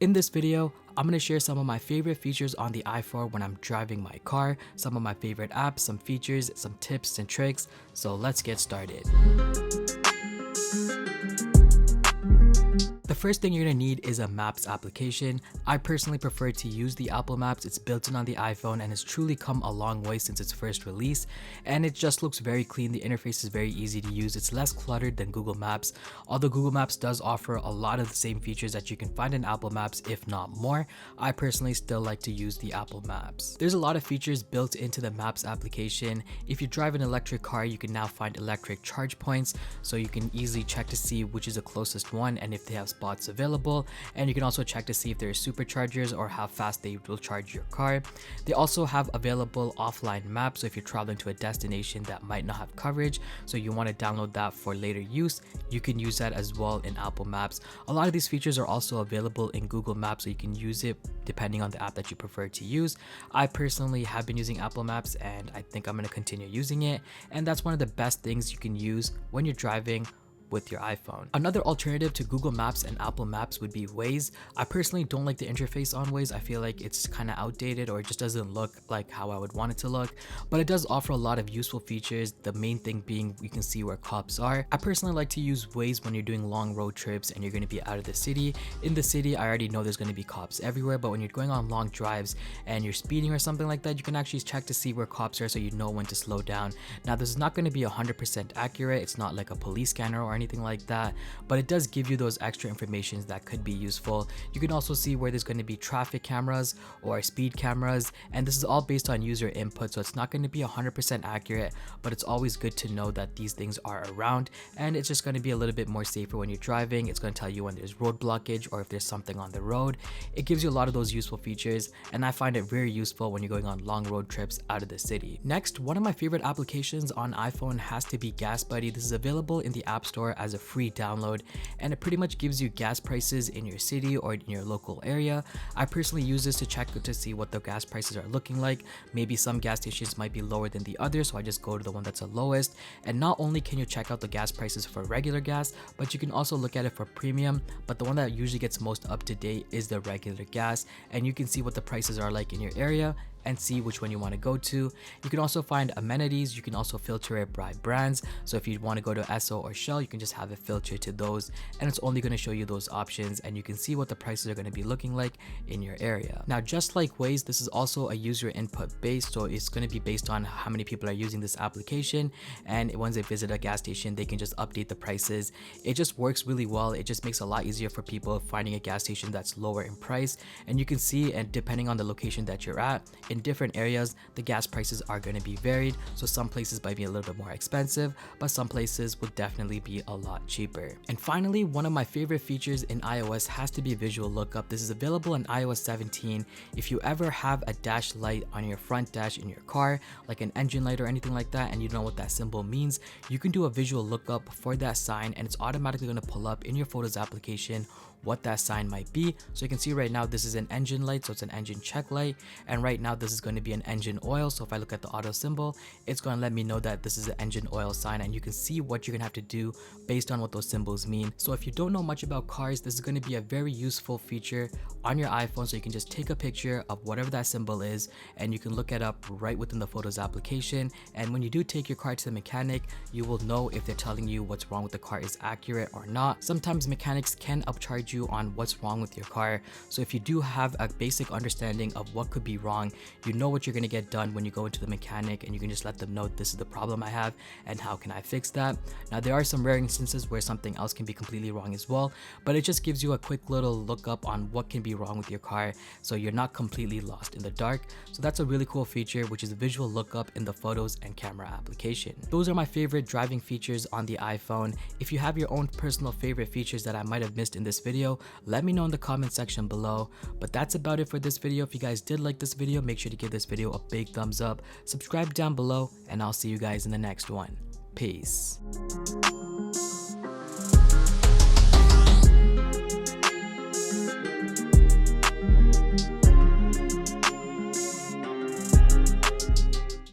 In this video, I'm going to share some of my favorite features on the iPhone when I'm driving my car, some of my favorite apps, some features, some tips and tricks, so let's get started. The first thing you're going to need is a Maps application. I personally prefer to use the Apple Maps. It's built in on the iPhone and has truly come a long way since its first release, and it just looks very clean. The interface is very easy to use. It's less cluttered than Google Maps, although Google Maps does offer a lot of the same features that you can find in Apple Maps, if not more. I personally still like to use the Apple Maps. There's a lot of features built into the Maps application. If you drive an electric car, you can now find electric charge points, so you can easily check to see which is the closest one and if they have spots available, and you can also check to see if there are superchargers or how fast they will charge your car. They also have available offline maps, so if you're traveling to a destination that might not have coverage, so you want to download that for later use, you can use that as well in Apple Maps. A lot of these features are also available in Google Maps, so you can use it depending on the app that you prefer to use. I personally have been using Apple Maps and I think I'm going to continue using it, and that's one of the best things you can use when you're driving with your iPhone. Another alternative to Google Maps and Apple Maps would be Waze. I personally don't like the interface on Waze. I feel like it's kind of outdated, or it just doesn't look like how I would want it to look, but it does offer a lot of useful features, the main thing being you can see where cops are. I personally like to use Waze when you're doing long road trips and you're going to be out of the city. In the city, I already know there's going to be cops everywhere, but when you're going on long drives and you're speeding or something like that, you can actually check to see where cops are so you know when to slow down. Now, this is not going to be 100% accurate. It's not like a police scanner or anything like that, but it does give you those extra informations that could be useful. You can also see where there's going to be traffic cameras or speed cameras, and this is all based on user input, so it's not going to be 100% accurate, but it's always good to know that these things are around, and it's just going to be a little bit more safer when you're driving. It's going to tell you when there's road blockage or if there's something on the road. It gives you a lot of those useful features, and I find it very useful when you're going on long road trips out of the city. Next, one of my favorite applications on iPhone has to be Gas Buddy. This is available in the App Store as a free download, and it pretty much gives you gas prices in your city or in your local area. I personally use this to check to see what the gas prices are looking like. Maybe some gas stations might be lower than the others, so I just go to the one that's the lowest. And not only can you check out the gas prices for regular gas, but you can also look at it for premium, but the one that usually gets most up to date is the regular gas, and you can see what the prices are like in your area and see which one you want to go to. You can also find amenities. You can also filter it by brands, so if you want to go to Esso or Shell, you can just have it filtered to those, and it's only going to show you those options, and you can see what the prices are going to be looking like in your area. Now, just like Waze, this is also a user input based, so it's going to be based on how many people are using this application, and once they visit a gas station, they can just update the prices. It just works really well. It just makes it a lot easier for people finding a gas station that's lower in price, and you can see, and depending on the location that you're at, in different areas, the gas prices are going to be varied, so some places might be a little bit more expensive, but some places will definitely be a lot cheaper. And finally, one of my favorite features in iOS has to be visual lookup. This is available in iOS 17. If you ever have a dash light on your front dash in your car, like an engine light or anything like that, and you don't know what that symbol means, you can do a visual lookup for that sign, and it's automatically going to pull up in your Photos application what that sign might be. So you can see right now this is an engine light, so it's an engine check light, and right now this is going to be an engine oil. So if I look at the auto symbol, it's going to let me know that this is an engine oil sign, and you can see what you're going to have to do based on what those symbols mean. So if you don't know much about cars, this is going to be a very useful feature on your iPhone, so you can just take a picture of whatever that symbol is and you can look it up right within the Photos application, and when you do take your car to the mechanic, you will know if they're telling you what's wrong with the car is accurate or not. Sometimes mechanics can upcharge you on what's wrong with your car, so if you do have a basic understanding of what could be wrong, you know what you're going to get done when you go into the mechanic, and you can just let them know this is the problem I have and how can I fix that. Now, there are some rare instances where something else can be completely wrong as well, but it just gives you a quick little lookup on what can be wrong with your car, so you're not completely lost in the dark. So that's a really cool feature, which is a visual lookup in the Photos and Camera application. Those are my favorite driving features on the iPhone. If you have your own personal favorite features that I might have missed in this video, let me know in the comment section below. But that's about it for this video. If you guys did like this video, make sure to give this video a big thumbs up, subscribe down below, and I'll see you guys in the next one. Peace.